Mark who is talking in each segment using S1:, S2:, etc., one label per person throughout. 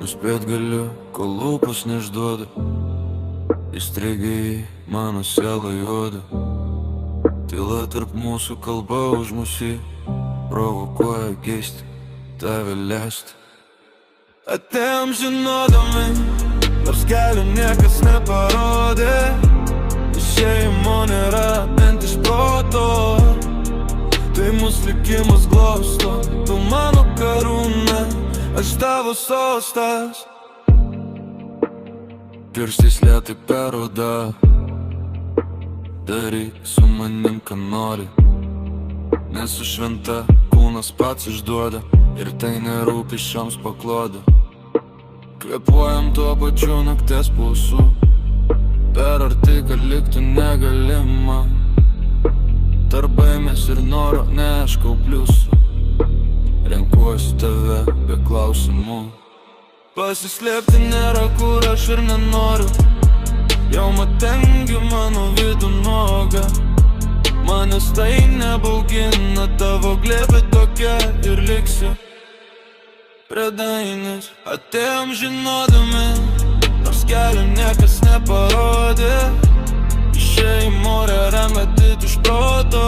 S1: Nuspėt galiu, kol lūpos neišduoda. Įstrigę į mano sielą juodą. Tyla tarp mūsų, kalba už mūsų provokuoja keisti, tave lesti. Atėjom žinodami, nors kelių niekas neparodė. Išėjimo nėra bent iš proto. Tai mūsų likimas glausto. Tu mano karūna, aš tavo sostas. Pirštais lėtai per odą. Daryk su manim, ką nori. Nesu šventa, kūnas pats išduoda. Ir tai nerūpi šioms pakloda. Kvėpuojam tuo pačiu nakties pulsu. Per arti, kad liktų negalima. Tarp baimės ir noro neieškau pliusų. Renkuosi tave be klausimų. Pasislėpti nėra kur, aš ir nenoriu. Jau matengiu mano vidų nuogą. Manęs tai nebaugina, tavo glėbė tokia ir liksiu prie dainės. Atėjom žinodami, nors kelių niekas neparodė. Išėjimo nėra matyt iš proto.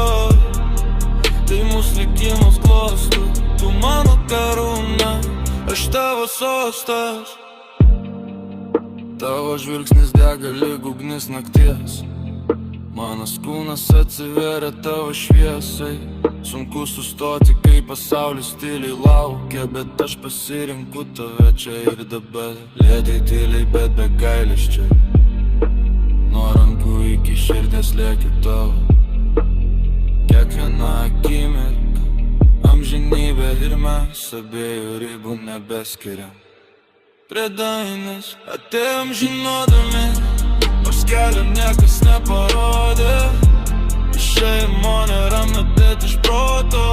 S1: Tai mūsų likimas klosto. Tu mano karūna, aš tavo sostas. Tavo žvilgsnis dega lyg ugnis nakties. Manas kūnas atsiveria tavo šviesai. Sunku sustoti, kai pasaulis tyliai laukia. Bet aš pasirinku tave čia ir dabar. Lėtai tyliai, bet be gailesčio. Nuo rankų iki širdies lėkiu tavo. Kiekviena akimirka amžinybė ir mes abiejų ribų nebeskiriam. Prie dainės atėjom žinodami, nors kelių niekas neparodė. Išėjimo nėra matyt iš proto.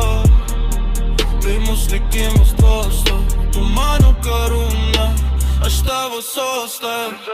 S1: Tai mūsų likimas klosto. Tu mano karūna, aš tavo sostas.